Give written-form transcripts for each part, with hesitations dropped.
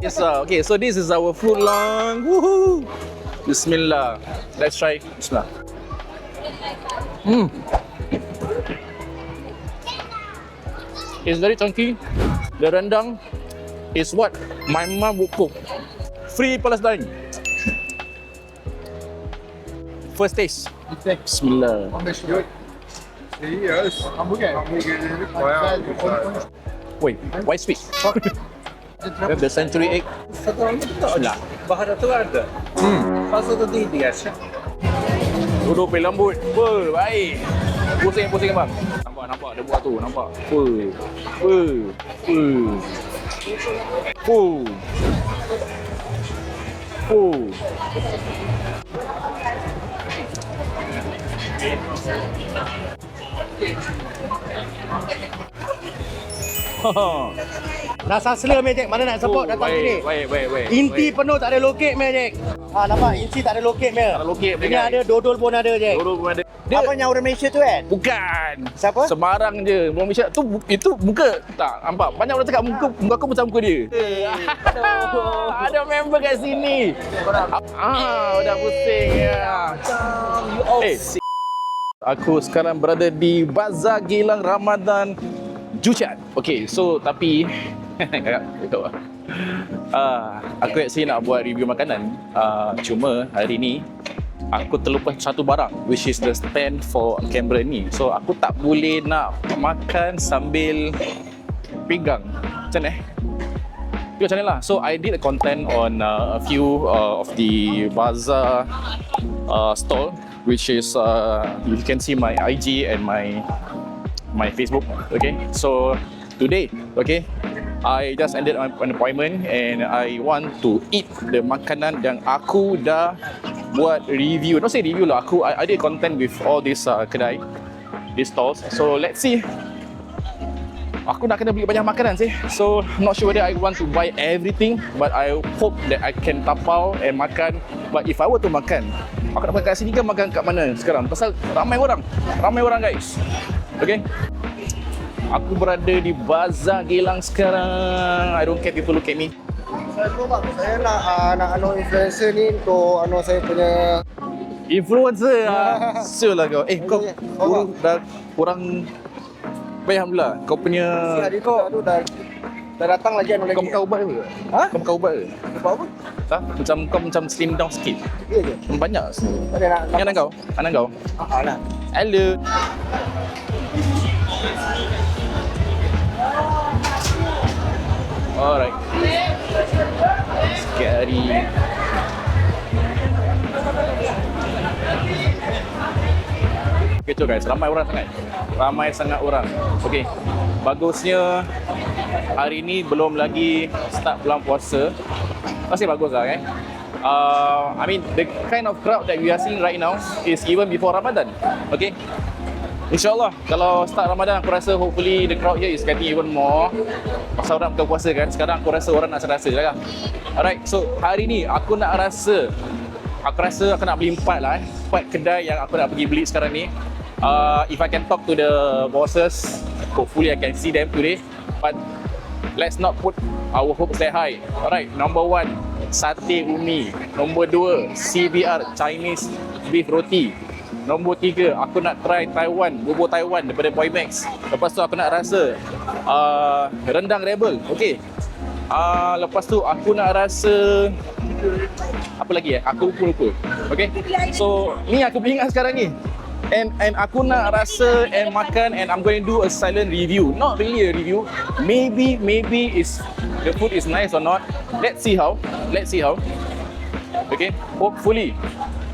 Yes, sir. Okay, so this is our food long. Woohoo! Bismillah. Let's try. Bismillah. It's very chunky. The rendang is what my mom would cook. Free Palestine. First taste. Bismillah. Yes. Wait, why sweet? The century egg. Bismillah. Baharat tu ada. Pasal tu dia. Duduk pil lembut. Baik. Pusing bang. Nampak dia buat tu, nampak. Rasa asli Magic, mana nak support datang sini. Baik. Inti penuh tak ada lokek Magic. Nampak inti tak ada lokek Magic. Tak ada lokek, Ini guys. ada dodol pun ada Jack. Dulu pun ada. Apa yang orang Malaysia tu kan? Bukan. Siapa? Sembarang je. Orang Malaysia tu itu muka. Tak, nampak. Banyak orang cakap muka aku macam muka dia. Ada member kat sini. Udah pusing ya. Aku sekarang berada di Bazar Geylang Ramadan Juchat. Okay, so tapi aku actually nak buat review makanan. Cuma hari ni aku terlupa satu barang, which is the stand for kamera ni. So aku tak boleh nak makan sambil pegang. Macam ni macam ni lah. So I did a content on a few of the bazaar stall, which is you can see my IG and my Facebook. Okay, so today, okay, I just ended an appointment and I want to eat the makanan yang aku dah buat review. Not say review lah, I did content with all these kedai, these stalls. So let's see. Aku nak kena beli banyak makanan sih. So not sure whether I want to buy everything, but I hope that I can tapau and makan. But if I were to makan, aku nak makan kat sini ke makan kat mana sekarang? Pasal ramai orang guys. Okay, aku berada di Bazar Geylang sekarang. I don't care people look at me. Saya nak influencer ni untuk saya punya Influencer lah. Sure lah kau. Kau kurang baik alhamdulillah. Kau punya hari tu dah datang lagi lagi. kau makan ubat ke? Ha? Kau makan ubat ke? Apa? Tak? Kau macam slim down sikit. Ya ke? Banyak. Ada nak Ni anak kau? Anak kau? nak. Hello. Alright. Scary. Kecoh guys, ramai sangat orang. Okay, bagusnya hari ni belum lagi start bulan puasa. Masih bagus lah kan. I mean the kind of crowd that we are seeing right now is even before Ramadan. Okay, InsyaAllah kalau start Ramadan aku rasa hopefully the crowd here is getting even more. Pasal orang bukan puasa kan. Sekarang aku rasa orang nak rasa lah. Alright, so hari ni aku rasa aku nak beli 4 lah 4 kedai yang aku nak pergi beli sekarang ni. If I can talk to the bosses, hopefully I can see them today. But let's not put our hopes that high. Alright, number 1, sate umi. Number 2, CBR, Chinese beef roti. Nombor 3, aku nak try Taiwan, bubur Taiwan daripada Boymax. Lepas tu aku nak rasa rendang Rebel. Okay. Lepas tu aku nak rasa apa lagi aku lupa. Okay. So ni aku ingat sekarang ni. And aku nak rasa and makan, and I'm going to do a silent review. Not really a review. Maybe is the food is nice or not. Let's see how. Okay. Hopefully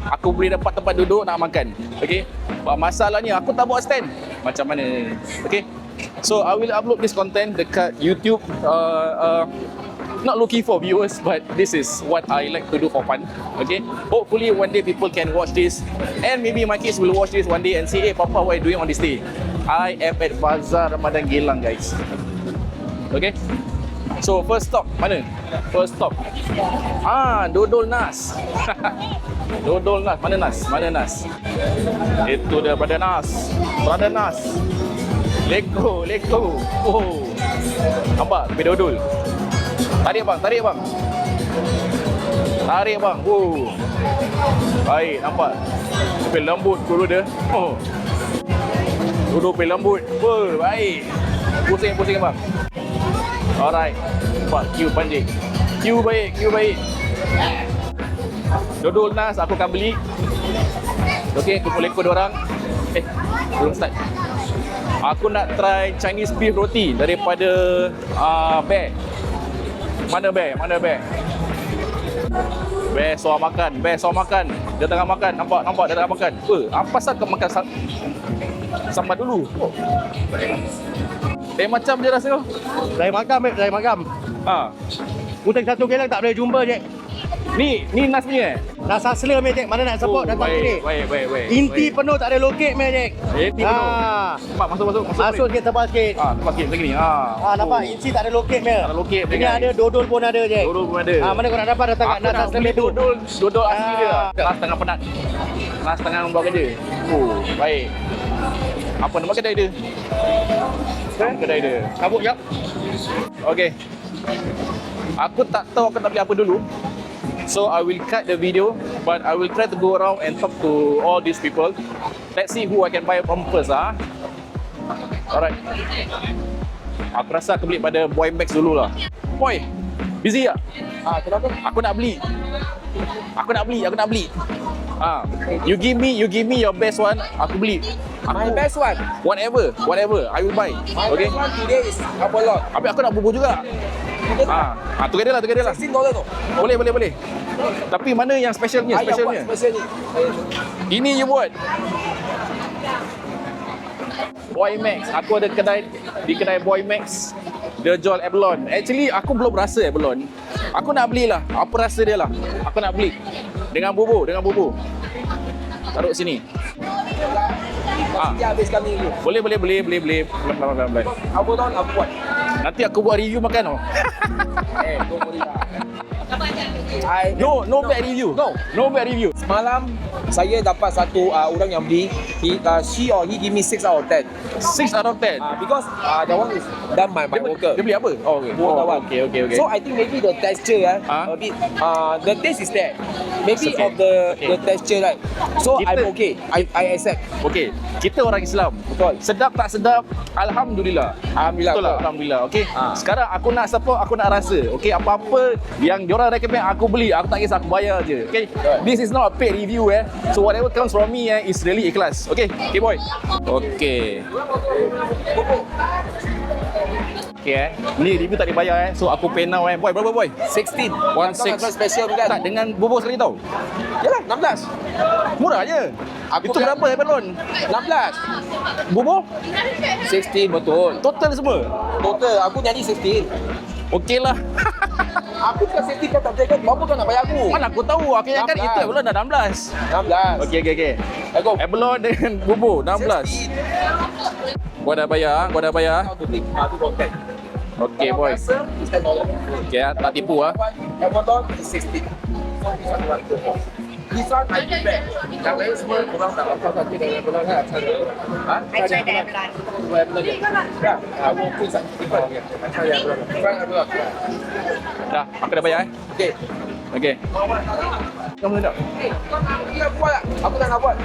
aku boleh dapat tempat duduk nak makan. Okay. Masalahnya aku tak bawa stand. Macam mana? Okay. So I will upload this content dekat YouTube. Not looking for viewers, but this is what I like to do for fun. Okay. Hopefully one day people can watch this, and maybe my kids will watch this one day and say, "Hey Papa, what are you doing on this day?" I am at Bazar Ramadan Geylang, guys. Okay. So first stop mana? First stop. Dodol Nas. Dodol Nas. Mana Nas? Itu dia Brother Nas. Leko. Oh. Nampak? Tapi dodol. Tarik bang, tarik bang. Tarik bang. Baik, nampak. Tapi lembut dulu dia. Duduk pergi lembut. Baik. Pusing bang. Alright. Nampak queue panjang. Queue baik. Dodol nas aku akan beli. Okey, aku boleh kod orang. Belum start. Aku nak try Chinese beef roti daripada Bear. Mana Bear? Bear soal makan. Dia tengah makan. Nampak dia tengah makan. Apa pasal kau makan sambar dulu? Macam je rasa kau. Dari magam. Puteng 1 kg tak boleh jumpa je. Ni nas punya. Dah sasla meh Jack, mana nak support datang sini. Baik. Inti penuh tak ada lokek meh Jack. Inti penuh. Nampak masuk Masuk sikit tebal sikit. tempat sikit macam ni. Nampak inti tak ada lokek meh. Tak ada lokek, Ini guys. ada dodol pun ada Jack. Dodol pun ada. Mana kau nak dapat datang kat Aku nak Nas beli tu. dodol asli dia. Nas tengah penat. Nas tengah buat kerja. Baik. Apa nama kedai dia? Kedai dia. Kabut jap. Okay. Aku tak tahu aku nak beli apa dulu. So I will cut the video, but I will try to go around and talk to all these people. Let's see who I can buy from first. Alright. Aku rasa aku beli pada Boy Max dulu lah. Boy, busy tak? Kenapa? Aku nak beli. You give me your best one. Aku beli. My best one. Whatever, I will buy. My Okay. best one today is Apollon. Habis aku nak bubur juga. Together lah. $16 tu. Boleh. Tapi mana yang specialnya? Ayah buat special ni. Ini you buat. Boy Max. Aku ada kedai Boy Max. Dia jual abalone. Actually aku belum rasa abalone. Aku nak belilah. Apa rasa dia lah. Aku nak beli. Dengan bubur. Taruh sini. Dia habiskan ni dulu. Boleh. Pelan-pelan. Apollon aku buat. Nanti aku buat review makan. Don't worry lah. No bad review. No bad review. Semalam saya dapat satu orang yang beli. She or he give me 6 out of 10. 6 out of 10. Because that one is done by my worker. Dia beli apa? Okay. So I think maybe the texture a bit the taste is there. Maybe It's okay. of the Okay. the texture right. So Kita- I'm okay. I accept. Okay, kita orang Islam. Betul. Sedap tak sedap, Alhamdulillah. Alhamdulillah. Betul lah, Alhamdulillah. Okay. Ah. Sekarang aku nak support, aku nak rasa. Okay, apa-apa yang diorang recommend aku beli, aku tak kisah, aku bayar je. Okay. Betul. This is not a paid review So whatever comes from me is really ikhlas. Okay. Okay boy. Okay. Okay Ni review tak dibayar So aku pay now Boy, berapa boy? 16. 16. Special kan? Tak, dengan bubur sekali tau. Yalah 16. Murah je. Aku Itu bilang- berapa abalone? 16. Bubur? 16 betul. Total semua? Total aku nyanyi 16. Okey lah. Aku cakap 16 kau tak jaga. Berapa kau nak bayar aku? Mana aku tahu. Akhirnya kan 16. itu abalone dah 16. 16. Okey. Let's go. Abalone dengan bubur 16. 16. Gua dah bayar. How to take tu content. Okey boy. Rasa is $10. Okey tak tipu ah. Avalon is 16. So this one you want to go. This one I give back. Yang lain semua orang tak apa saja dengan Avalon kan. I tried the Avalon. Ya, aku pun tak tiba dia. I try Avalon. Try Avalon. Dah, aku dah bayar Okay. Okey. Kamu nak? Dia buat tak? Aku tak nak buat.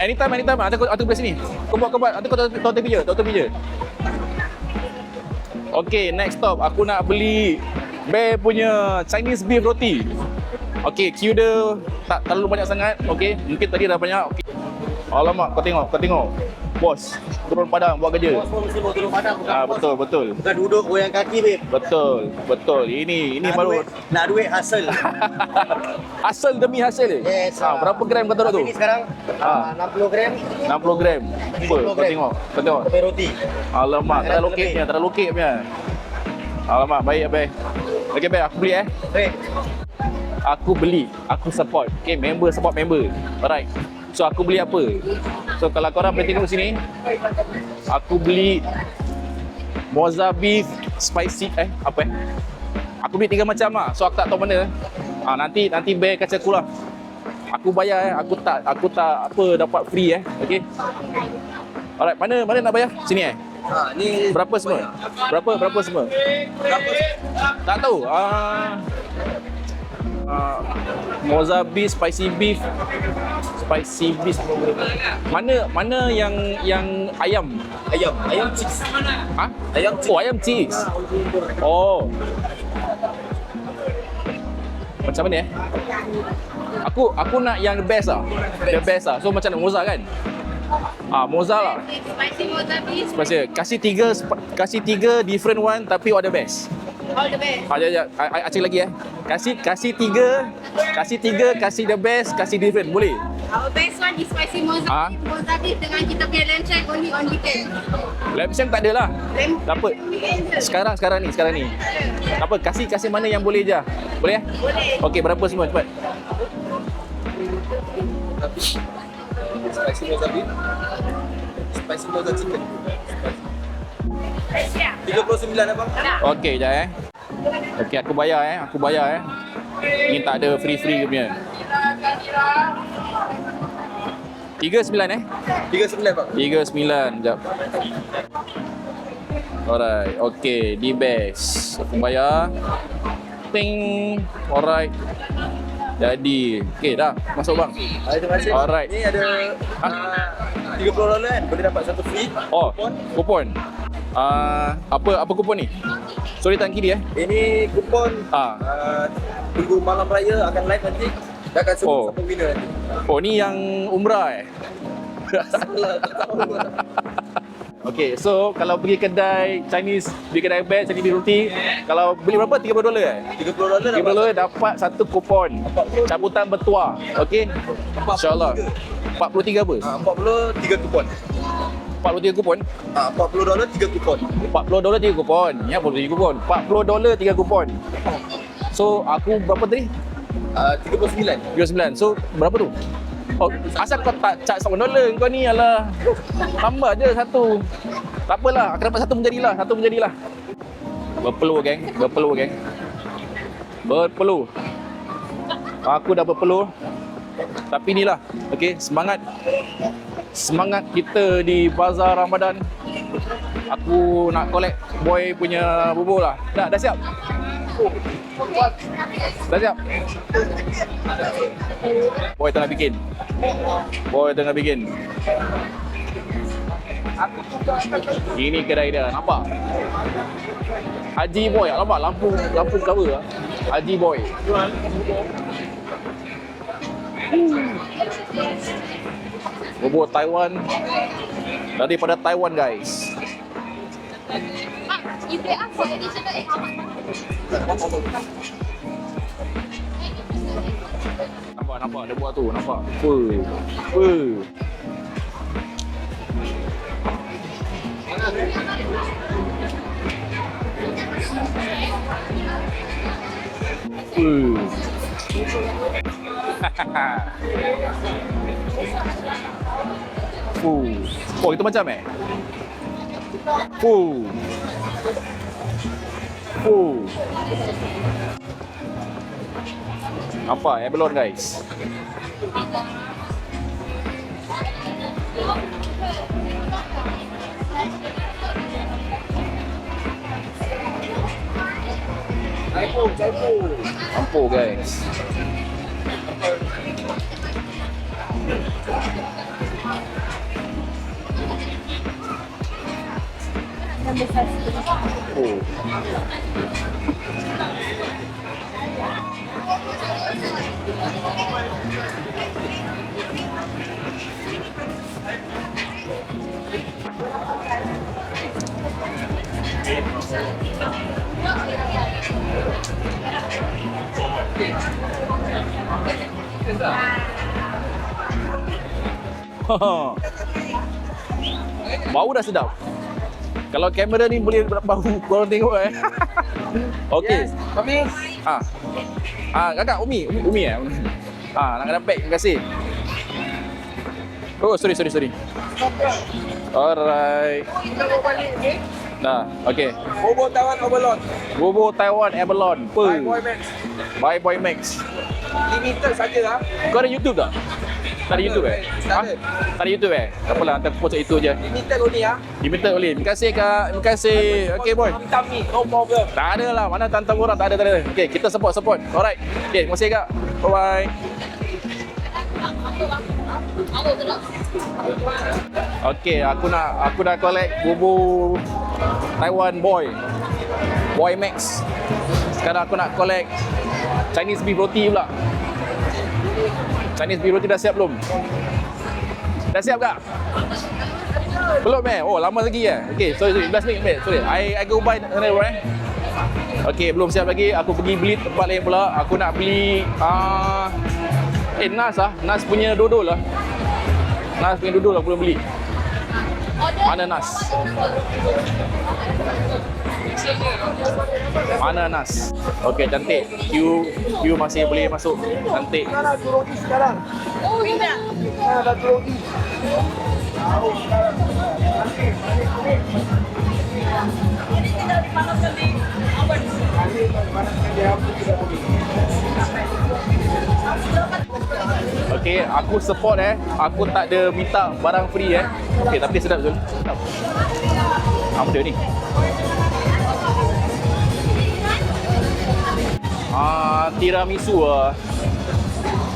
Anytime. Aku belah sini. Kau buat. Nanti kau tahu TV je. Okay, next stop. Aku nak beli Bear punya Chinese beef roti. Okay, queue dia tak terlalu banyak sangat. Okay, mungkin tadi dah banyak. Okay. Alamak, kau tengok. Bos, turun padang buat kerja. Bos mesti mau turun padang bukan. Betul. Bukan duduk goyang kaki babe. Betul. Ini Nak baru duit, nak duit hasil. hasil demi hasil. Yes. Berapa gram kau taruh tu? Ini sekarang 60 gram 60 gram. Apa? 50 Kau gram. tengok. lebih roti. Alamak, tak ada Lebih. lokek punya. Alamak, baik abang. Okey, baik aku beli Baik. Aku beli, aku support. Okay, member support member. Alright. So aku beli apa? So kalau korang boleh tengok sini, aku beli Mozza beef spicy Aku beli 3 macam lah. So aku tak tahu mana. Nanti bear kacau aku lah. Aku bayar Aku tak apa dapat free Okay. Alright, mana nak bayar? Sini Ni Berapa semua? Berapa semua? Tak tahu. Mozza beef, spicy beef. Mana yang ayam? Ayam cheese. Ha? Ayam cheese. Oh, ayam cheese. Oh. Macam mana Aku nak yang the best lah. The best lah. So macam Mozza kan? Mozza lah. Spicy mozza beef. Spicy. Kasih tiga different one tapi all the best. All the best. Jap. Acik lagi Kasih tiga, kasih the best, kasih different. Boleh? Our best one is spicy mozza beef. Mozza beef dengan kita punya lamb shank only on weekend. Lamb shank tak ada lah. Tak apa. Weekend je. Sekarang ni. Tak apa, kasih mana yang boleh je. Boleh? Boleh. Okey, berapa semua cepat? Spicy mozza beef. Spicy mozza chicken. Siap. 39 abang. Okey, jap Okey, aku bayar Ni tak ada free punya. 39 39 bang. 39, jap. Alright, okey, the best. Aku bayar. Ting. Alright. Jadi, okey dah. Masuk bang. Terima kasih. Alright. Ni ada $30 kan. Boleh dapat satu free. Oh, kupon. Apa kupon ni? Sorry tangan kiri Ini kupon tunggu malam raya akan live nanti. Dah akan sebut siapa winner nanti. Oh, ni yang umrah Salah, tak tahu. Okay, so kalau pergi kedai Chinese, pergi kedai bed, Chinese beef roti, kalau beli berapa? $30 $30 dapat satu kupon cabutan bertuah. Okay, InsyaAllah 43 apa? 43 kupon. 43 kupon? $40 3 kupon. $40 3 kupon. Ya, $43 kupon. $40 3 kupon. So, aku berapa tadi? 39. 39. So, berapa tu? Oh, asal kau tak charge $1 kau ni, alah. Tambah je satu. Tak apalah, akan dapat satu menjadilah. Berpeluh, geng. Aku dah berpeluh. Tapi inilah, okey, semangat kita di Bazar Ramadan. Aku nak collect boy punya bubur lah. Dah siap? Dah siap? Boy tengah bikin. Ini kedai dia, nampak? Haji Boy, nampak lampu cover lah. Haji Boy. Bubur Taiwan. Daripada Taiwan, guys. Nampak dia buat tu, nampak. Oh, itu macam Nampak belon, guys. Campur, guys. Bau dah sedap. Kalau kamera ni boleh bau, korang tengok Okey. Yes, kami. Kakak Umi. Nak kena pack, terima kasih. Oh, sorry. Alright. Dah, okey. Bobo Taiwan Overload. Bubur Taiwan Abalone. By Boy Max. By Boy Max. Limited saja lah. Kau ada YouTube tak? Tak ada YouTube Tak ada. Tak ada YouTube Tak apalah, hantar post itu je. Limited only ah. Limited boleh. Terima kasih Kak. Terima kasih. Okey boy. Hitam ni, no problem. Tak ada lah. Mana tantang orang. Tak ada. Okey, kita support. Alright. Okey, terima kasih Kak. Bye-bye. Okey, aku dah collect bubur Taiwan Boy Max. Sekarang aku nak collect Chinese beef roti pula. Chinese beef roti dah siap belum? Dah siap tak? Belum Oh, lama lagi Okey, sorry. 15 minit. Sorry. I go buy Okey, belum siap lagi. Aku pergi beli tempat lain pula. Aku nak beli Nas Nas punya dodol lah. Nas punya dodol aku belum beli. Mana Nas? Mana Nas? Okey, cantik. Queue masih boleh masuk. Cantik. Mana roti sekarang? Oh, tidak. Ada roti. Okey, aku support Aku tak ada minta barang free Okey, tapi sedap betul. Sedap. Apa dia ni? Tiramisu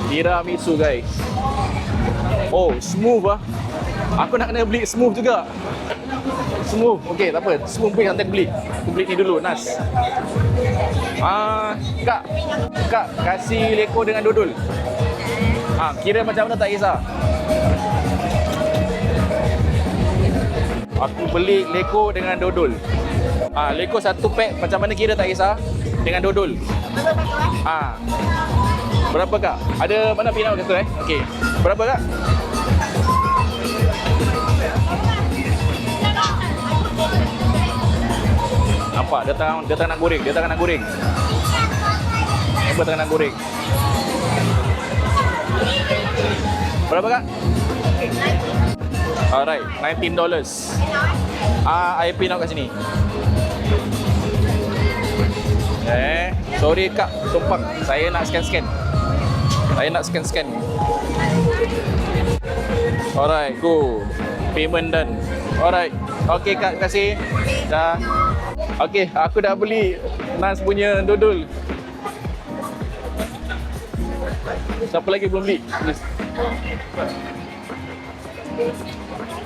Tiramisu guys. Oh, smooth Aku nak kena beli smooth juga. Smooth. Okey, tak apa. Smooth pun nanti aku beli. Aku beli ni dulu, Nas. Kak, kasih leko dengan dodol. Kira macam mana tak kisah. Aku beli leko dengan dodol. Leko satu pack macam mana kira tak kisah. Dengan dodol. Berapa Kak? Ada mana pinau kata Okey. Berapa Kak? Nampak dia tengah nak goreng. Apa tengah nak goreng? Berapa Kak? Alright, $19. I pin out kat sini. Sorry Kak, sumpah saya nak scan. Alright, go. Payment done. Alright. Okay Kak, terima kasih. Dah. Okay, aku dah beli Nas punya dodol. Siapa lagi belum beli?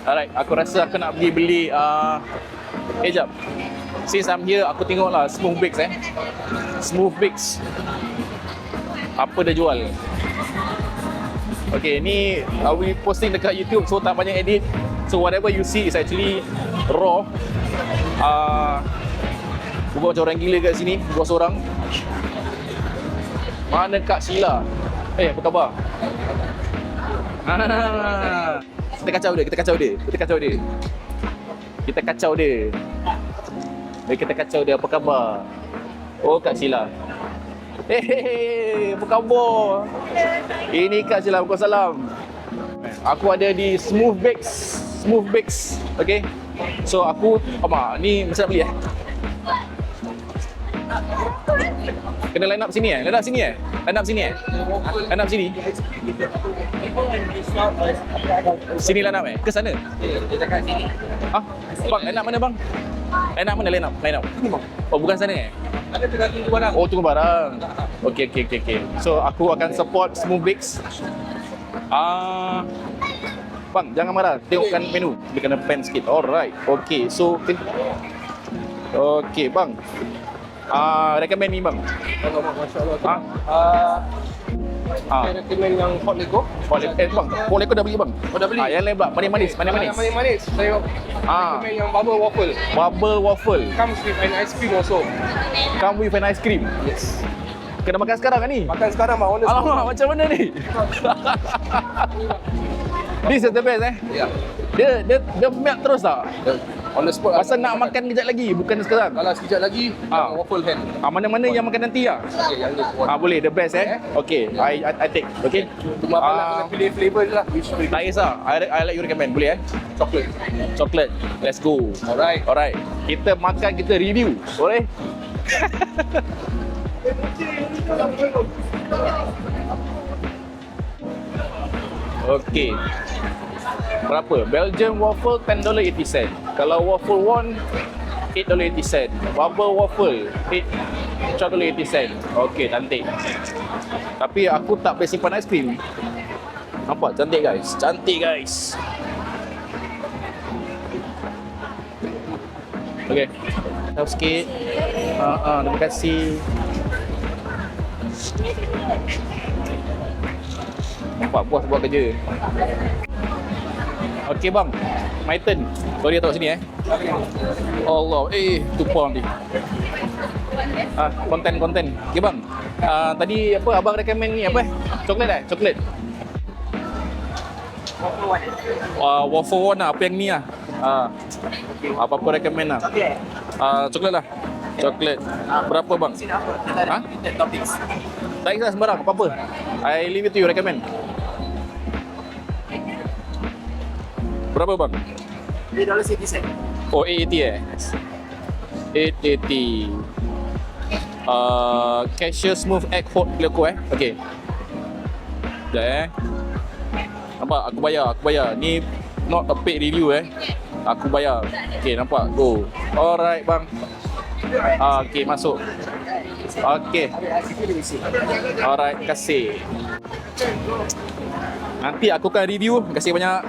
Alright, aku rasa aku nak pergi beli jap. Since I'm here, aku tengoklah Smooth Bakes Smooth Bakes. Apa dia jual? Okay, ni we posting dekat YouTube, so tak banyak edit. So whatever you see is actually raw. Bukan macam orang gila kat sini, buat seorang. Mana Kak Sheila? Apa khabar? Kita kacau dia. Kita kacau dia, apa khabar? Oh, Kak Sheila. Apa khabar? Ini Kak Sheila, Waalaikumsalam. Aku ada di Smooth Bakes. Okay. So aku, ni mesti nak beli Kena line up sini Line up sini. Sini line up ke sana? Dekat sini. Bang, line up mana bang? Line up. Oh, bukan sana Ada tengah tunggu barang. Oh, tunggu barang. Okey. So aku akan support Smooth Bakes. Bang, jangan marah. Tengokkan menu. Dia kena pen sikit. Alright. Okay, so okay, bang. Recommend ni bang. Masya-Allah. Saya recommend yang hot Lego. Bang, hot Lego dah beli bang. Oh, dah beli? Yang lain pula, manis. Manis. Saya recommend yang bubble waffle. Bubble waffle. Comes with an ice cream also. Come with an ice cream. Yes. Kena makan sekarang kan ni? Makan sekarang mak honest. Alamak, macam mana ni? This is the best Ya. Dia milk terus tak? On the spot. Pasal nak makan kejap lagi, bukan sekarang. Kalau sekejap lagi, waffle hand. Mana-mana yang makan nanti lah. Okay, yang ni. Boleh, the best Okay, I take. Okay. Cuma abang nak pilih flavor je lah. Which flavor? Tak kisah. I like you recommend. Boleh Chocolate. Chocolate. Let's go. Alright. Alright. Kita makan, kita review. Boleh? Okay. Berapa? Belgian waffle $10.80. Kalau waffle one $8.80. Bubble waffle $12.80. Okay, cantik. Tapi aku tak boleh simpan aiskrim. Nampak? Cantik guys. Cantik guys. Okay. Tahu sikit. Terima kasih. Nampak puas buat kerja. Okey bang, my turn. Sorry tahu sini Allah, tumpah nanti. Konten. Okey bang. Tadi apa abang recommend ni apa? Coklat Coklat. Waffle one apa yang ni apa recommend coklat lah. Coklat. Berapa bang? Toppings. Tak kisah sembarang, apa-apa. I leave it to you, recommend. Berapa bang? $8.80. Oh, 880 880. Cashew smooth egg hot leko Okay. Sekejap Nampak? Aku bayar. Ni not a paid review Aku bayar. Okay, nampak? Go. Alright bang. Okay, masuk. Okay. Alright, kasih. Nanti aku akan review. Kasih banyak.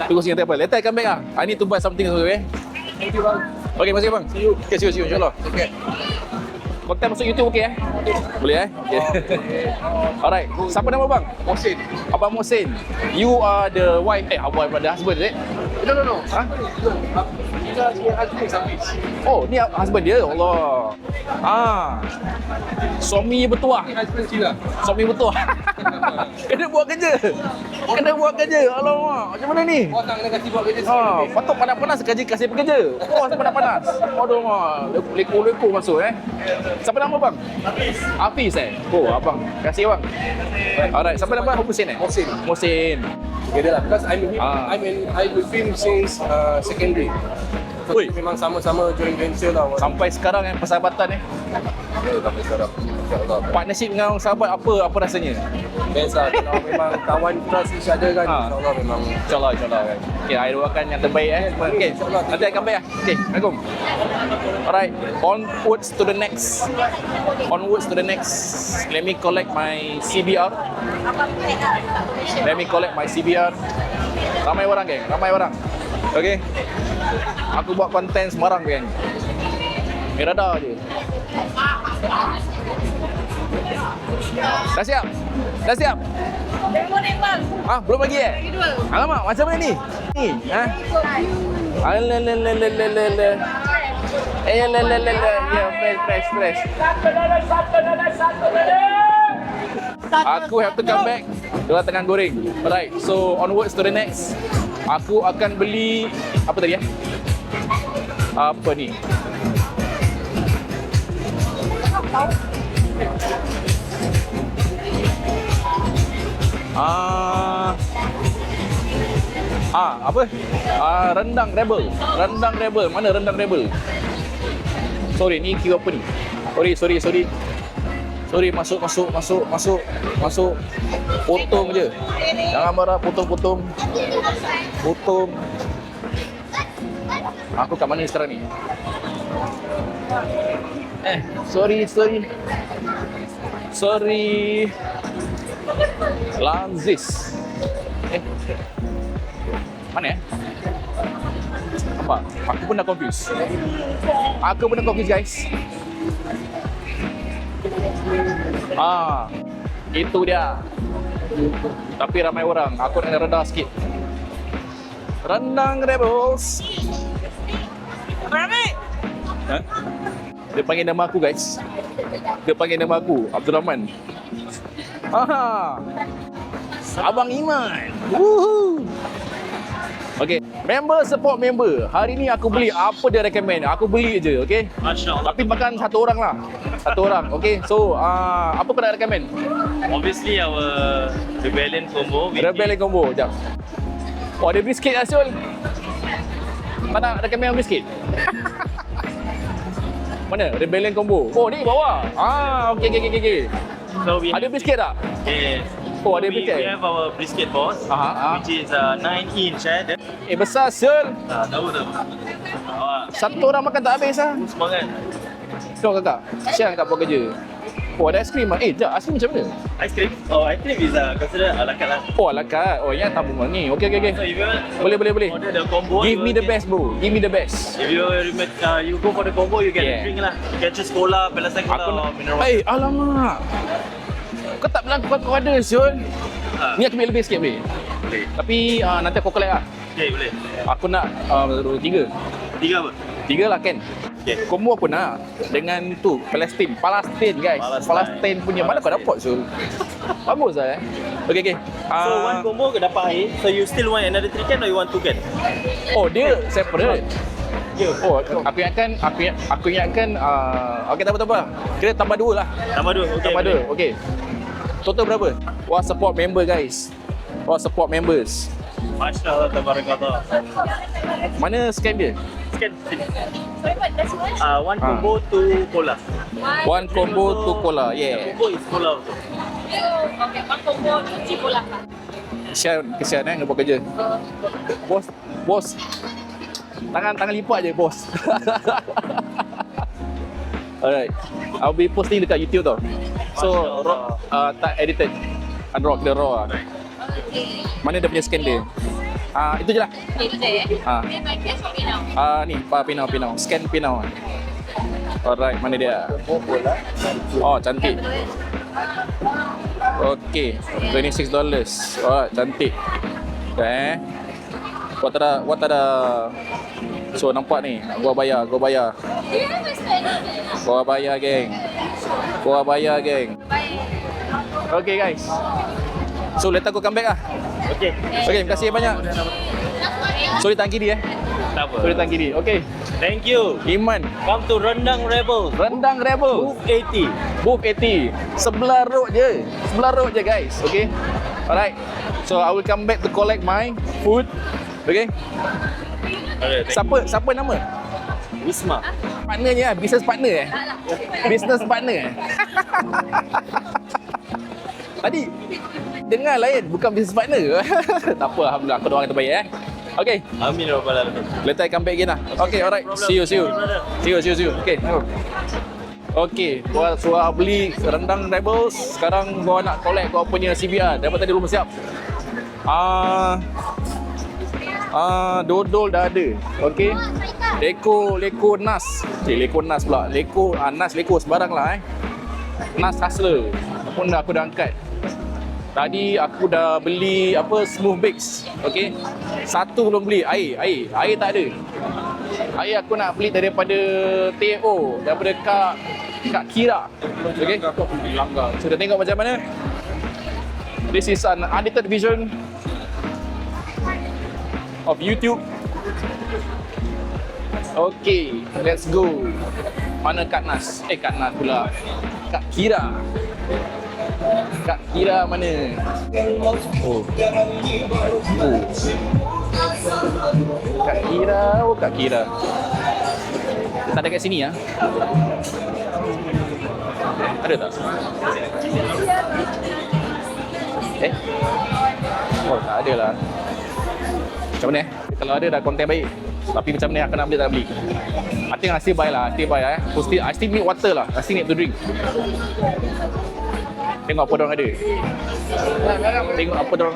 Tunggu sini apa? Later I come back I need to buy something also Thank you bang. Okay, masih bang. See you. Okay, see you insyaAllah. Okay. Konten masuk YouTube okay Boleh Okay. Alright. Siapa nama bang? Mohsin. Abang Mohsin. You are the wife. Abang the husband is it? No. Kita punya husband service. Oh, ni husband dia. Allah. Suami bertuah. Husband sila. Suami bertuah. Kena buat kerja. Alamak. Macam mana ni? Orang kena kasi buat kerja sendiri. Patut panas-panas kasih pekerja. Oh, panas-panas. Aduh, leko-leko masuk Siapa nama bang? Hafiz Oh, abang. Kasih bang. Alright, siapa nama? Mohsin Mohsin. Together lah. Because I'm with him since secondary. So, Ui. memang sama-sama joint venture lah. Sampai sekarang persahabatan Sampai sekarang. InsyaAllah. Partnership dengan sahabat apa rasanya? Best lah. Kalau memang kawan trust each other kan. InsyaAllah memang. InsyaAllah Okay, I doakan yang terbaik Okay, nanti I come back Okay, Assalamualaikum. Alright, onwards to the next. Let me collect my CBR. Ramai orang geng, Okay. Aku buat konten sembarang geng. Merada je. Dah siap? Belum lagi Alamak, macam mana ni? Alalalalalalala. Fresh. Aku have to come back. Dia tengah goreng. Alright, so onwards to the next. Aku akan beli apa tadi Apa ni? Apa? Rendang rebel. Mana rendang rebel? Sorry, ni kira apa ni? Sorry, masuk. Potong je. Jangan marah, potong. Aku kat mana sekarang ni? Sorry. Lanzis. Mana Apa? Aku pun dah confused guys. Itu dia. Tapi ramai orang. Aku nak rendah sikit. Rendang Rebels. Ramai. Dia panggil nama aku guys. Abdul Rahman. Abang Iman. Woohoo. Okay, member support member. Hari ni aku beli apa dia recommend, aku beli je, okay? Masya Allah. Tapi makan satu orang lah. Satu orang, okay? So, apa kau nak recommend? Obviously our Rebellion combo. Rebellion combo, sekejap. Oh, ada biscuit lah, Syul. Kau nak recommend biscuit? Mana? Rebellion combo. Oh, ni bawah. Okay. So we Ada biscuit tak? Yes. Oh, ada we biscuit. have our brisket boss, which is 9 inch. Besar, Syul. Tahu. Satu orang makan tak habis lah. Semangat. Kau kakak, siang kat buat kerja. Oh, ada aiskrim lah. Sekejap, aiskrim macam mana? Ice cream? Oh, ice cream is considered a la carte lah. Oh, ala carte. Oh, yang tabungan ni. Okay. So if you Boleh. order the combo, Give you me the get- best, bro. Give me the best. If you go for the combo, you get Yeah. a drink lah. You can choose cola, Pelasai cola, or mineral water. Alamak. Kau tak bilang kau ada, Syul. Ni aku ambil lebih sikit boleh? Boleh. Tapi nanti aku collect lah. Okay, boleh. Aku nak 3. 3 apa? 3 lah, kan? Okay. Combo aku nak dengan tu Palestine guys. Palestine punya. Mana kau dapat, Syul? Bagus lah Okay. So one combo ke dapat air. So you still want another 3 can or you want 2 can? Oh, dia separate. Ya. Oh, aku ingatkan okey, tak apa. Kira tambah 2 lah. Tambah 2. Okay. Tambah 2. Okey. Total berapa? Wah, support member guys. Wah, support members. Masya Allah, tabarakallah. Mana scan dia? Scan. One combo, 2 cola. One combo 2 cola. Yeah. Combo is cola also. Okay, one combo, cuci bola. Kesian nak buat kerja. Bos. Tangan lipat je, bos. Alright. I'll be posting dekat YouTube tau. So, tak edited. Unrock the raw lah. Okay. Mana dia punya scan dia? Itu je lah. Okay, itu je. Dia by cash or PayNow? Ni, PayNow. Scan PayNow. Alright, mana dia? Oh, cantik. Okay, $26. Alright, cantik. Okay. What ada? So, nampak ni. Gua bayar. Gua bayar, geng. Okay, guys. So, later aku come back lah. Okay. Okay, terima kasih banyak. Sorry, tangan kiri Tak apa. Sorry, tangan kiri. Okay. Thank you. Iman. Come to Rendang Rebel. Rendang Rebel. Booth 80. Booth 80. Sebelah road je, guys. Okay. Alright. So I will come back to collect my food. Okay. Alright, thank you. Siapa nama? Wisma. Partnernya, business partner Business partner Tadi dengar lain, bukan business partner. Tak apa, alhamdulillah. Aku doakan terbaik Okay. Amin ya rabbal alamin. Later I come back again lah. Okay, alright. See you. Okay. Okay, gua suruh beli rendang Rebels. Sekarang gua nak collect gua punya CBR. Dapat tadi rumah siap. Dodol dah ada. Okay. Leko nas. Leko nas pula. Nas leko sebarang lah Nas Hustler. Aku dah angkat. Tadi aku dah beli smooth bakes. Okay. Satu belum beli. Air tak ada. Air aku nak beli daripada TO, daripada Kak Kira. Okay. So dah tengok macam mana. This is an unedited vision of YouTube. Okay, let's go. Mana Kak Nas? Kak Nas pula. Kak Kira. Kak Kira mana? Oh. Kak Kira. Dia tak ada kat sini ya? Ada tak? Oh, tak ada lah. Macam mana Kalau ada dah konten baik. Tapi macam mana aku nak beli tak beli. I think I still buy lah. I still need water lah. I still need to drink. Tengok apa diorang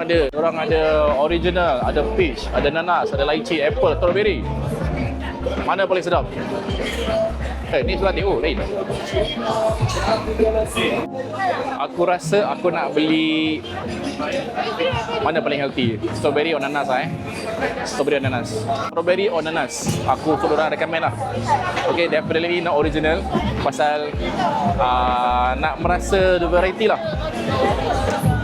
ada. Diorang ada original, ada peach, ada nanas, ada lychee, apple, strawberry. Mana paling sedap? Ni sebelah TO lain. Aku rasa aku nak beli mana paling healthy? Strawberry or nanas Strawberry or nanas. Aku suruh orang recommend lah. Okay, definitely not original. Pasal nak merasa the variety lah.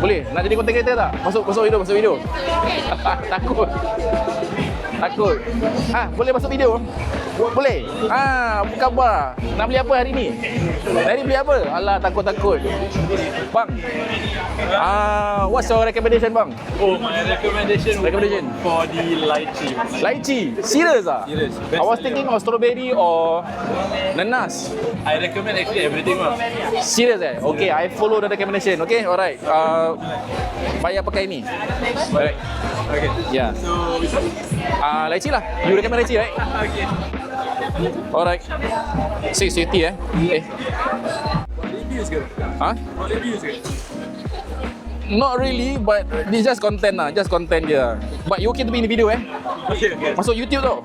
Boleh? Nak jadi content creator tak? Masuk video. Takut. Takut. Boleh masuk video? Boleh? Apa khabar? Nak beli apa hari ni? Hari beli apa? Alah, takut-takut. Bang. What's your recommendation, bang? Oh, my recommendation for the lychee. Lychee? Serious ah? Serious. I was thinking of strawberry or nanas. I recommend actually everything lah. Serious eh? Okay, I follow the recommendation. Okay, alright. Bayar pakai ni. Alright. Okay. Yeah. So, which one? Lychee lah. You recommend lychee, right? Okay. Alright. 680 eh? Review is good. Huh? Review is good. Not really, but this just content lah. Just content je. But you okay to be in the video eh? Okay, okay. Masuk YouTube tau.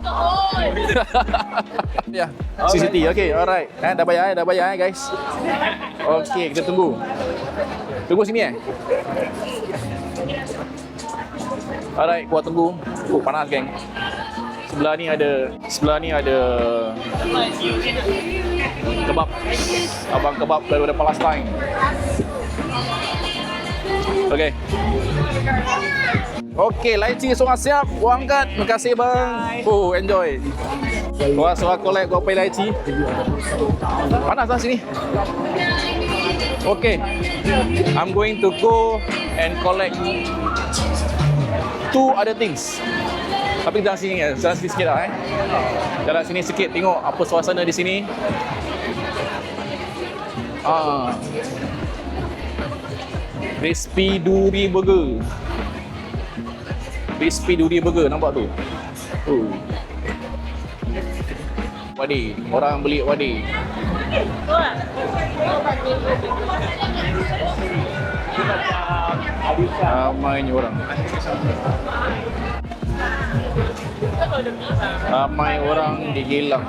Ya, CCTV. Okay, alright. Dah bayar guys. Okay, kita tunggu. Tunggu sini eh? Alright, gua tunggu. Panas geng. Sebelah ni ada kebab. Abang kebab daripada Palestine. Okay. Okay, lychee seorang siap. Gua angkat. Terima kasih bang. Enjoy. Gua seorang collect gua pay lychee. Panas lah sini. Okay. I'm going to go and collect 2 other things. Tapi jalan sini sikit lah Jalan sini sikit, tengok apa suasana di sini. Crispy Duri Burger. Crispy Duri Burger, nampak tu? Wadi, orang beli wadi. Ramainya orang. Ramai orang di Gilang.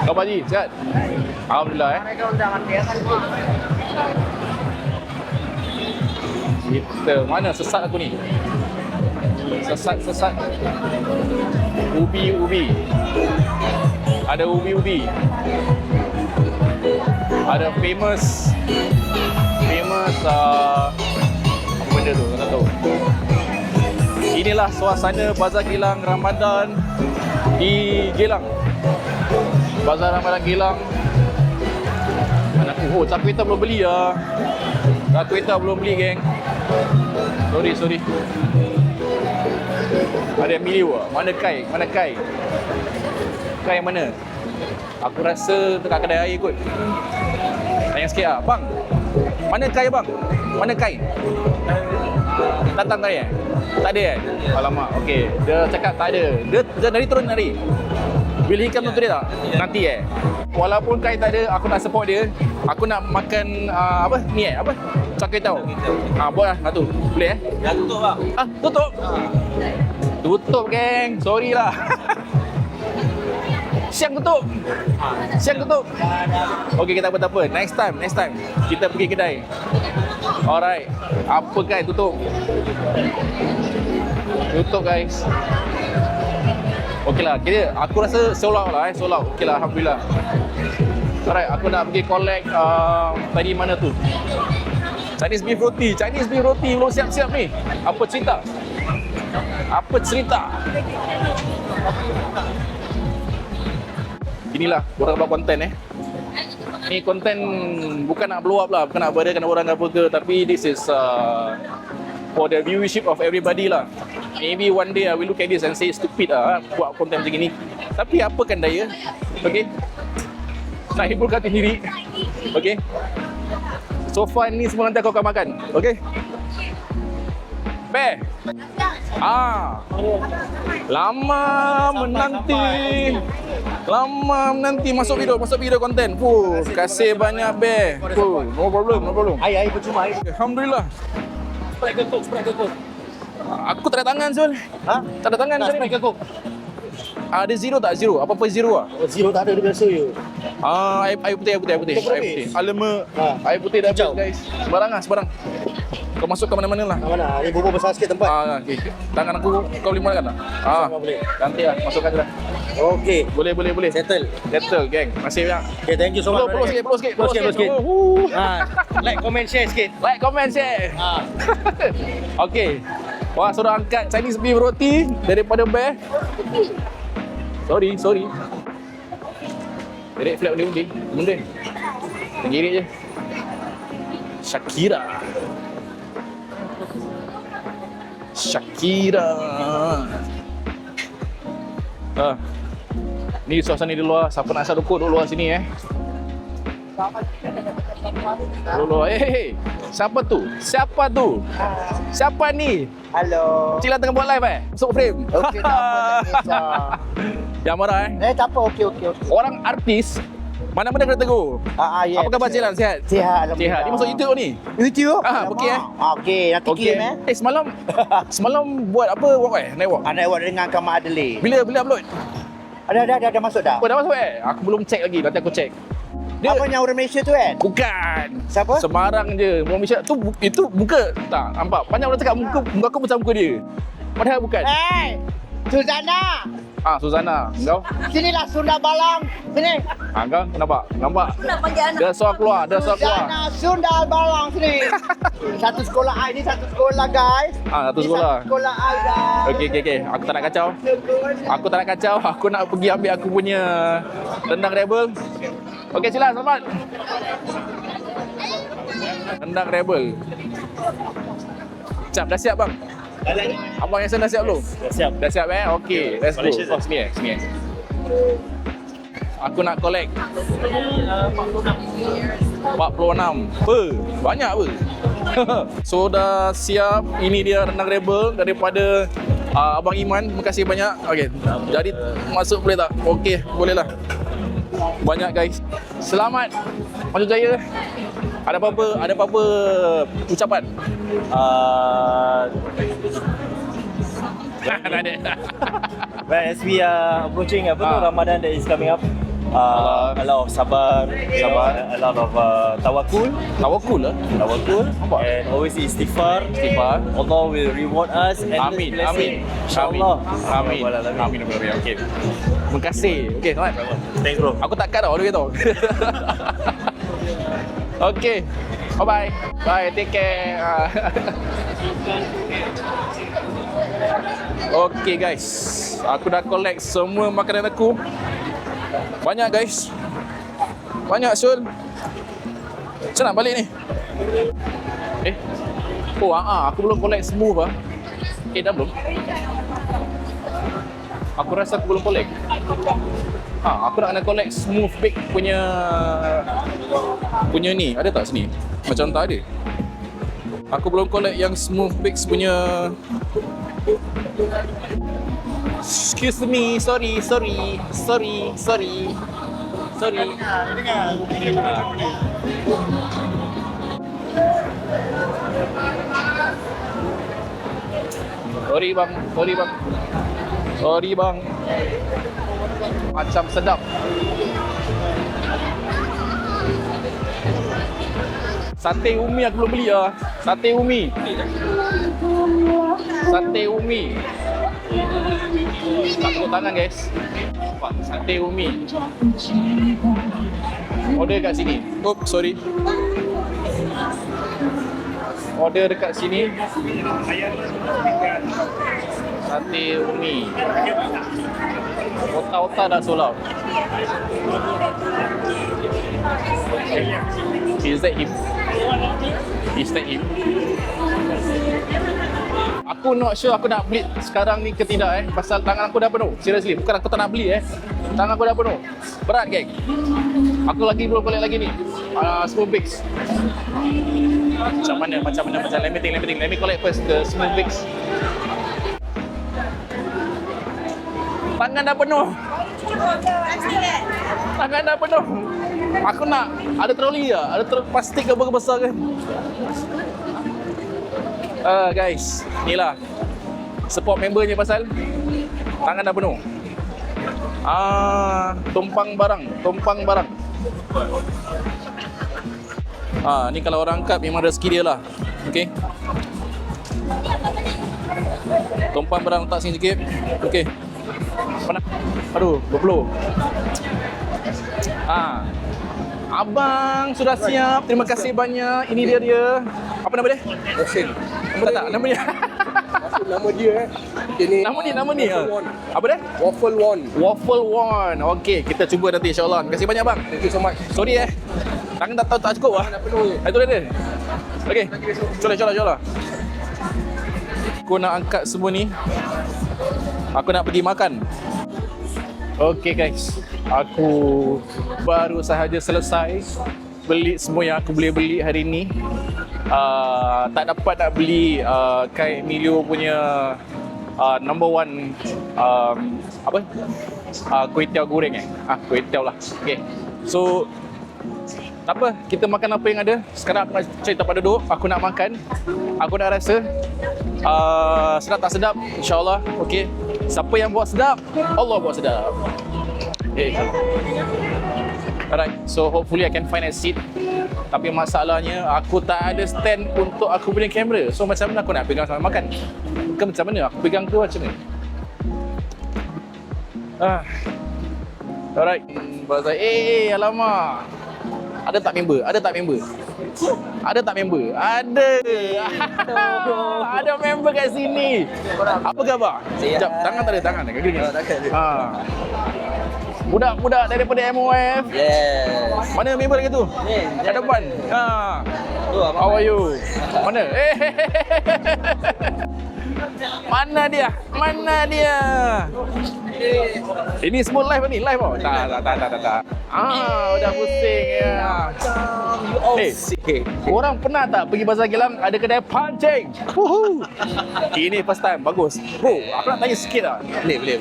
Kau Haji, sihat? Alhamdulillah Kita, mana sesat aku ni? Sesat. Ubi. Ada ubi. Ada famous apa benda tu? Tak tahu. Inilah suasana Bazar Gilang Ramadan di Gilang. Bazar Ramadan Gilang. Char kway teow belum beli lah. Char kway teow belum beli geng. Sorry. Ada Emilio lah. Mana Kai? Kai mana? Aku rasa dekat kedai air kot. Tanya sikit lah. Bang, mana Kai bang? Mana Kai? Datang Kai eh? Tak ada eh? Alamak, okey. Dia cakap tak ada. Dia turun hari. Will he come today tak? Nanti eh? Walaupun Kai tak ada, aku nak support dia. Aku nak makan Char kway teow. Buat lah satu. Boleh eh? Dah tutup bang. Tutup? Tutup geng. Sorry lah. Siang tutup. Okey, kita tak apa. Next time. Kita pergi kedai. Alright. Apa guys, tutup guys. Okeylah, aku rasa sold out lah sold out. Okeylah, alhamdulillah. Alright, aku nak pergi collect tadi mana tu? Chinese beef roti belum siap-siap ni. Apa cerita? Inilah orang buat konten Ni konten bukan nak blow up lah, bukan nak berakan orang apa ke, tapi this is for the viewership of everybody lah. Maybe one day I will look at this and say stupid lah buat konten macam ni. Tapi apakan daya, okay? Nak hiburkan diri, okay? So far ni semua nanti kau akan makan, okay? Be. Lama menanti masuk video konten. Kasih banyak Be. No problem. Air percuma air. Alhamdulillah. Sprite ke Coke? Aku tak ada tangan Zul. Tak ada tangan Sprite ke Coke? Ada zero tak? Apa-apa zero lah? Zero tak ada, dia biasa je. Air putih. Alamak. Air putih dah habis guys. Sembarang. Kau masuk ke mana-mana lah. Mana? Ni bubur besar sikit tempat. Okay. Tangan aku kau boleh makan tak? Boleh. Cantik lah. Masukkan je lah. Okey. Boleh. Settle, geng. Masih banyak. Okay, thank you so much. Follow sikit. Like, comment, share sikit. Like, comment, share. Okay. Wah, suruh angkat Chinese beef roti daripada Bear. Sorry. Direct flat undi. Benda. Tengirik je. Shakira. Ni suasana di luar. Siapa nak asal dukuk duduk luar sini Duduk luar. Hey. Siapa tu? Siapa ni? Halo. Cik Lan tengah buat live Masuk frame. Okey, tak apa, tak kisah. Jangan marah Tak apa, okey. Orang artis mana-mana kena tegur. Ya. Apa khabar Cik Lan? Sihat? Sihat, alhamdulillah. Sihat. Dia masuk YouTube ni. YouTube? Okey Okey, nanti kirim Semalam buat apa walk Night walk. Anak awak dengan Kama Adelaide. Bila upload? Ada masuk dah. Oh, dah masuk Aku belum check lagi. Nanti aku check. Apa yang orang Malaysia tu kan? Bukan. Siapa? Sembarang je. Orang Malaysia tu itu muka. Tak, nampak. Banyak orang cakap muka aku macam muka dia. Padahal bukan. Hey, Suzana. Suzana. Kau? Sinilah Sunda Balang. Sini. Kau nampak? Nak panggil anak. Dia suara keluar. Suzana Sunda Balang sini. Satu sekolah I ni, satu sekolah guys. Satu Ni sekolah. Satu sekolah I guys. Okey. Aku tak nak kacau. Aku nak pergi ambil aku punya rendang rebel. Okey, sila selamat. Rendang rebel. Cap, dah siap bang? Abang yang dah siap belum? Dah siap Okey, let's go. Sini. Aku nak collect 46. Banyak apa? So dah siap. Ini dia rendang rebel daripada Abang Iman. Terima kasih banyak. Okey. Jadi masuk boleh tak? Okey, boleh lah. Banyak guys. Selamat Masjid Jaya. Ada apa-apa ucapan? Tak ada. Well, as we are approaching Ramadan that is coming up, a lot of sabar, a lot of tawakul, and always istighfar. Allah will reward us and Amin. InsyaAllah. Amin. Okey. Terima kasih. Okey, selamat. Thanks bro. Aku tak cut tau, dia kata. Okey. Bye. Bye, take care. Okey guys. Aku dah collect semua makanan aku. Banyak guys. Banyak Syul. Macam nak balik ni? Aku belum collect semua dah belum? Aku rasa aku belum collect. Aku nak kena collect smooth bake punya ni. Ada tak sini? Macam tak ada. Aku belum collect yang smooth bake punya. Excuse me, sorry. Sorry bang. Macam sedap. Sate umi aku belum beli lah. Sate umi. Tak tepuk tangan guys. Nampak? Sate umi. Order kat sini. Oops, sorry. Order dekat sini. Sate umi. Otak-otak dah sold out. Is that him? Aku not sure aku nak beli sekarang ni ke tidak pasal tangan aku dah penuh. Seriously, bukan aku tak nak beli Tangan aku dah penuh. Berat geng. Aku lagi belum collect lagi ni. Smooth bakes. Macam mana? Let me think. Let me collect first the smooth bakes. Tangan dah penuh. Aku nak ada troli ke? Ada plastik ke besar ke? Guys, inilah support member je pasal tangan dah penuh. Tumpang barang. Ni kalau orang angkat memang rezeki dia lah. Okey. Tumpang barang letak sini sikit. Okey. Aduh, berpeluh. Abang sudah siap. Terima kasih banyak. Ini dia. Apa nama dia? Osin. Tak nama dia. Nama dia Ini Nama ni. Apa dia? Waffle One. Waffle One. Okey, kita cuba nanti insya-Allah. Terima kasih banyak bang. Thank you so much. Sorry tangan tak cukup ah. Itu dia. Okey. Insya-Allah. Aku nak angkat semua ni. Aku nak pergi makan. Okey guys. Aku baru sahaja selesai beli semua yang aku boleh beli hari ni. Tak dapat nak beli Kak Emilio punya number one kuih tiaw goreng kuih tiaw lah. Okay, so tak apa, kita makan apa yang ada. Sekarang aku nak cari tempat duduk. Aku nak makan. Aku nak rasa sedap tak sedap, insyaAllah. Okay, siapa yang buat sedap, Allah buat sedap. Alright, so hopefully I can find a seat. Tapi masalahnya aku tak ada stand untuk aku punya kamera. So macam mana aku nak pegang sambil makan? Ke macam mana? Aku pegang ke macam ni? Alright. Alamak. Ada tak member? Ada. Ada member kat sini. Apa khabar? Sekejap, tangan tak ada, tangan. Kaki ni. Budak-budak daripada MOF. Yes. Mana member lagi tu? Kat depan. How are you? Mana? Mana dia? Ini semua live ni? Live oh? Tak. Udah pusing ya. Korang pernah tak pergi Bazar Gilang ada kedai pancing? Ini first time, bagus. Bro, aku nak tanya sikit lah. Boleh.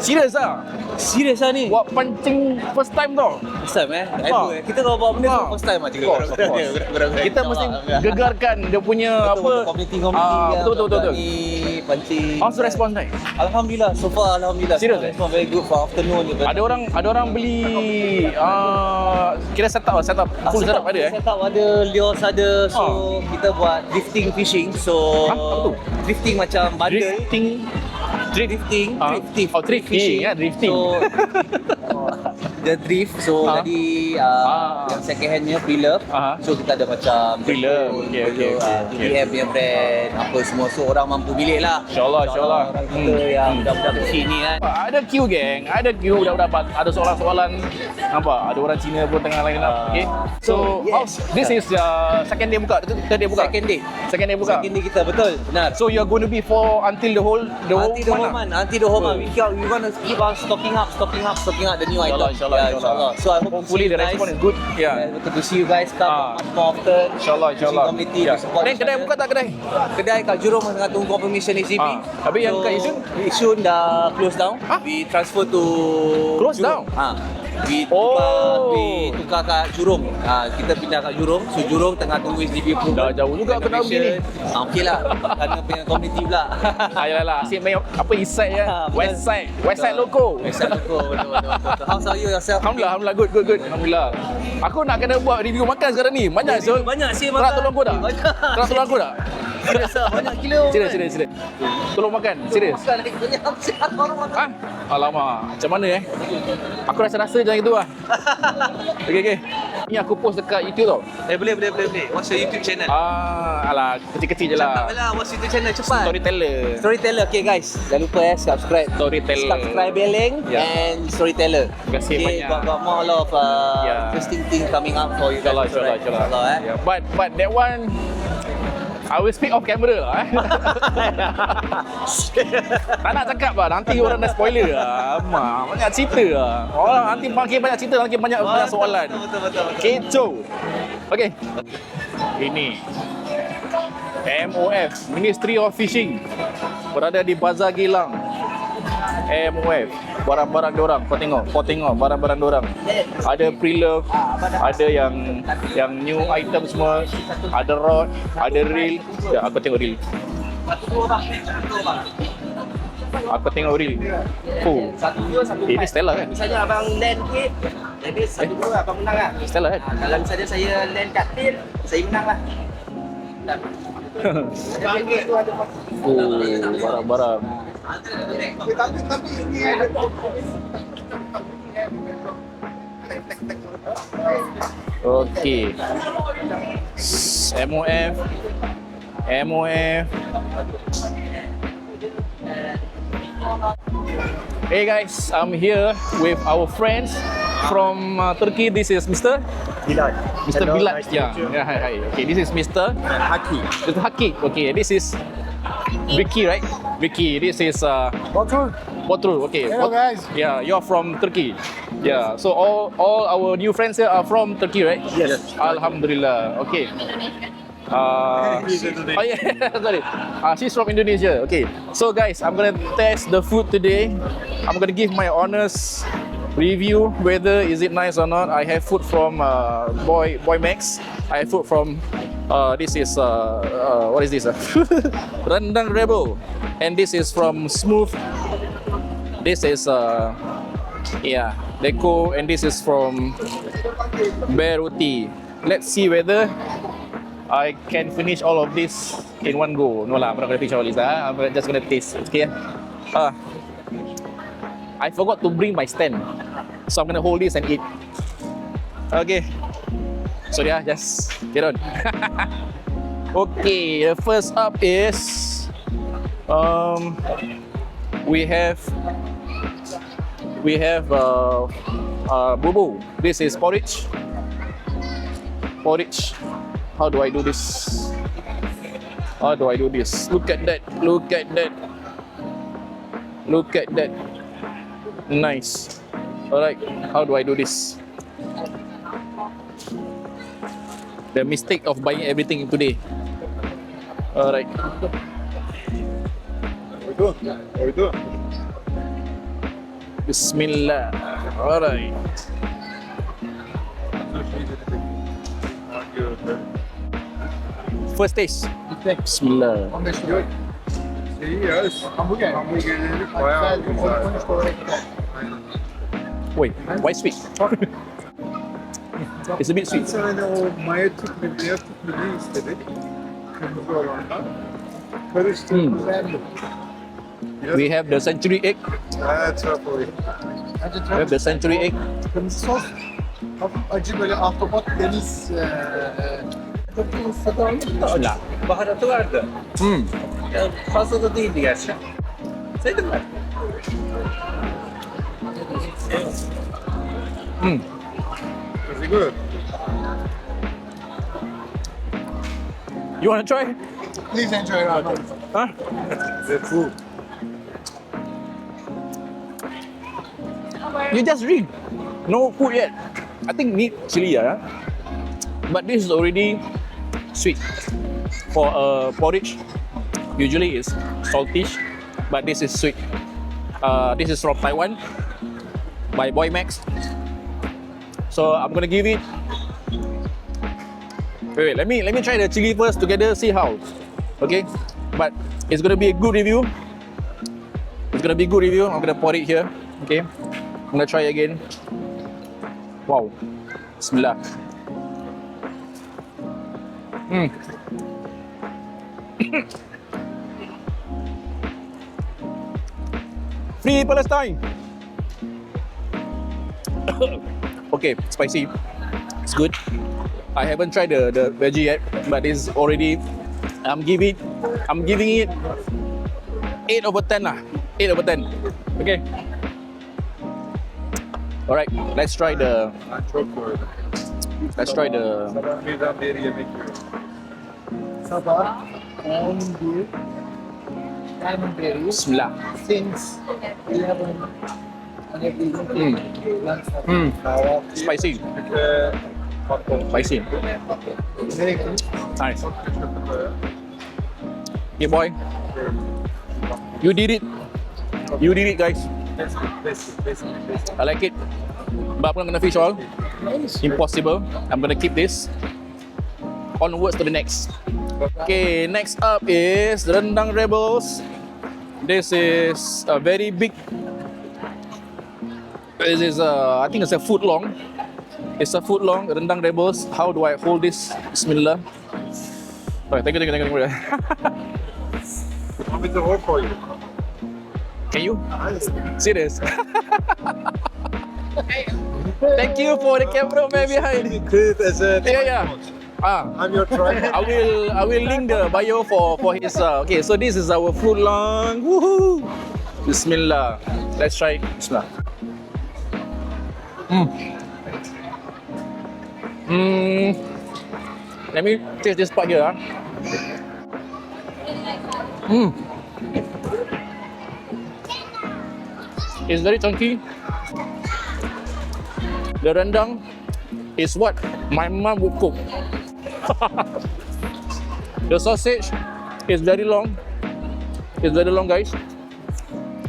Serius lah? Serius lah ni? Buat pancing first time tau? First time Kita kalau buat benda tu first time Of course. Kita mesti gegarkan dia punya Community betul. Ni pancing. How's the response like? Alhamdulillah, so far Alhamdulillah. Serious Response very good for afternoon ni. Ada orang beli kira setup full setup ada Setup ada, lios ada. So kita buat drifting fishing. So apa tu? drifting macam bundle. Drifting. Oh, drifting. So dia drift. So jadi yang second handnya pre-love. So kita ada macam Pre-love. Okay. DM punya brand apa semua. So orang mampu bilik lah. InsyaAllah. Orang kita yang budak-budak kecil ni kan. Ada queue geng. Ada queue dapat. Ada soalan-soalan. Nampak? Ada orang Cina pun tengah line up. Okay. So this is second day buka. Third day buka. Second day buka. Second day kita, betul. Benar. So you're going to be for until the whole month. Until the whole month. We gonna keep on stocking up the new item. InsyaAllah. So I hope hopefully the response is good. Betul to see you guys come much more often. InsyaAllah. Community to support. Kedai buka tak kedai? Kedai kat Jurong tengah tunggu confirmation HDB. Tapi yang kat Yishun dah close down. We transfer to Close down? We tukar kat Jurong. Kita pindah kat Jurong. So Jurong tengah tunggu HDB approval. Dah jauh juga kena begini. Okey lah. Kerana punya community pula. Yalah. Asyik main apa east side west side loko. Betul. How's are you yourself? Alhamdulillah good. Alhamdulillah. Aku nak kena buat review makan sekarang ni. Banyak sih makan. Nak tolong aku tak? Nak tolong aku tak? Serius lah, banyak gila. Serius. Tolong makan, serius. Bukan lagi banyak sihat orang makan. Alamak, macam mana Aku rasa macam itu lah. Okay. Ni aku post dekat YouTube tau. Boleh. What's your YouTube channel? Alah, kecil-kecil je lah. Tak lah, what's YouTube channel? Cepat. Storyteller. Okay guys, jangan lupa subscribe. Storyteller. Subscribe Beleng and Storyteller. Terima kasih banyak. Got more lot of interesting things coming up for you guys. InsyaAllah. But that one I will speak off camera lah Tak nak cakap lah, nanti orang dah spoiler lah. Banyak cerita lah. Orang nanti makin banyak cerita, makin banyak soalan. Betul. Kecoh. Okay. Ini MOF, Ministry of Fishing, berada di Bazar Gilang. MOF, barang-barang diorang. Kau tengok barang-barang diorang. Ada pre-love, ada yang new item semua, ada rod, ada reel. Aku tengok reel. Ini Stella kan? Misalnya abang land hit, jadi 1-2 abang menang lah. Stella kan? Kalau misalnya saya land kat tail, saya menang lah. Barang-barang. Okey. MOF. Hey guys, I'm here with our friends from Turkey. This is Mr. Bilal. Mr. Hello, Bilal. nice to Yeah, meet you. yeah, hi. Okay, this is Mr. Haki. Mr. Haki. Okay, this is Vicky, right? Vicky. This is Botrul. Okay. Hello, guys. Yeah, you're from Turkey. Yeah. So all our new friends here are from Turkey, right? Yes. Alhamdulillah. Okay. He's Indonesian. Oh yeah, sorry. She's from Indonesia. Okay. So guys, I'm gonna test the food today. I'm gonna give my honest review whether is it nice or not. I have food from Boy Max. I have food from this is what is this? Rendang Rebel, and this is from Smooth. This is yeah, Deco, and this is from Bear Roti. Let's see whether I can finish all of this in one go. No lah, I'm not gonna finish all this. I'm just gonna taste. Okay. I forgot to bring my stand, so I'm gonna hold this and eat. Okay. So yeah, just get on. Okay, the first up is we have bubu. This is porridge. Porridge. How do I do this? How do I do this? Look at that. Look at that. Look at that. Nice. Alright, how do I do this? The mistake of buying everything today. Alright. Bismillah. Alright. First taste. Bismillah. Hamburgerleri bayağı güzel. Wait, why sweet? It's a bit sweet. Sana ne o maya tüp mü, diğer tüp mü ne istedik? Kırmızı olanlar. Karıştırdık, beğendim. We have the century egg. Evet, truffle. We have the century egg. Kırmızı sos. Hafif acı böyle ahtapot deniz Bismillah. Baharatı vardı. Ya fazla da değildi gerçi. Sevdim ben. Is it good? You wanna try? Please enjoy Ramadan. Huh? The food. You just read. No food yet. I think need chili, yeah. But this is already sweet. For a porridge, usually it's saltish, but this is sweet. This is from Taiwan by Boy Max. So I'm gonna give it. Wait, let me try the chili first together. See how. Okay, but it's gonna be a good review. It's gonna be a good review. I'm gonna pour it here. Okay, I'm gonna try again. Wow, Bismillah. Free Palestine. Okay, spicy. It's good. I haven't tried the veggie yet, but it's already. I'm giving it 8 over 10 lah. 8 over 10. Okay. All right. Let's try the. Ben çok doydum. Let's try the. Sabah birden beri yemek yiyorum. Sabah 11 Diamond Berry Bismillah. since 11 and everything. Kahvaltı Spicy. ve patron. Spicy. Very good. Nice. Çok küçüldüm böyle. Yeah, boy. You did it. You did it, guys. Basic. I like it. But I'm not gonna fish all. Impossible. I'm gonna keep this. Onwards to the next. Okay, next up is Rendang Rebels. This is a very big. This is I think it's a foot long. It's a foot long Rendang Rebels. How do I hold this? Bismillah. Okay, thank you. Want me to hold for you? Can you? Serious? Thank you for the cameraman behind. Create as a Yeah. I'm your tripod. I will link the bio for his okay, so this is our foot long. Woohoo! Bismillah. Let's try. Bismillah. Let me taste this part here. It's very chunky. The rendang is what my mom would cook. The sausage is very long. It's very long, guys.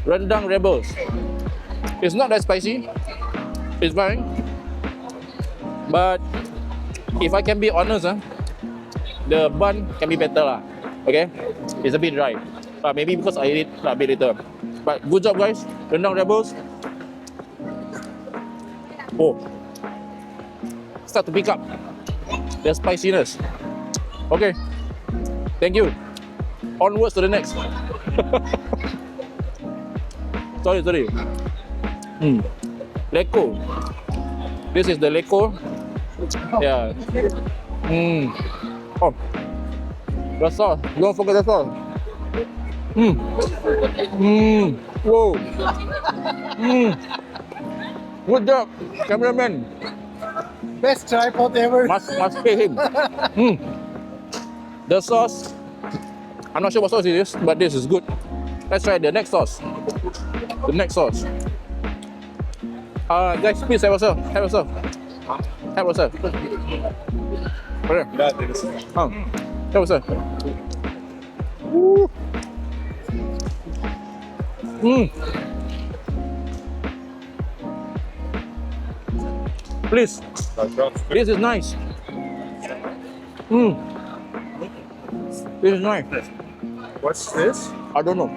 Rendang Rebels. It's not that spicy. It's fine. But if I can be honest, the bun can be better lah. Okay, it's a bit dry. Maybe because I ate it a bit later. But good job, guys. Rendang Rebels. Oh, start to pick up the spiciness. Okay, thank you. Onwards to the next. sorry. Leko. This is the Leko. Yeah. Oh, the sauce. Don't forget the sauce. Whoa. Good job, cameraman. Best tripod ever. Must pay him. The sauce. I'm not sure what sauce it is, but this is good. Let's try the next sauce. The next sauce. Guys, please have yourself. Have yourself. Have yourself. Boleh? Have yourself. Woo. Please. This is nice. This is nice. What's this? I don't know.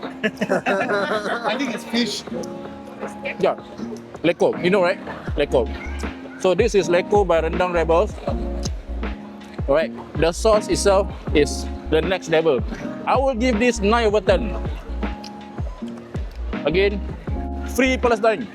I think it's fish. Yeah. Leko. You know, right? Leko. So this is Leko by Rendang Rebels. Alright. The sauce itself is the next level. I will give this 9/10. Again, free Palestine.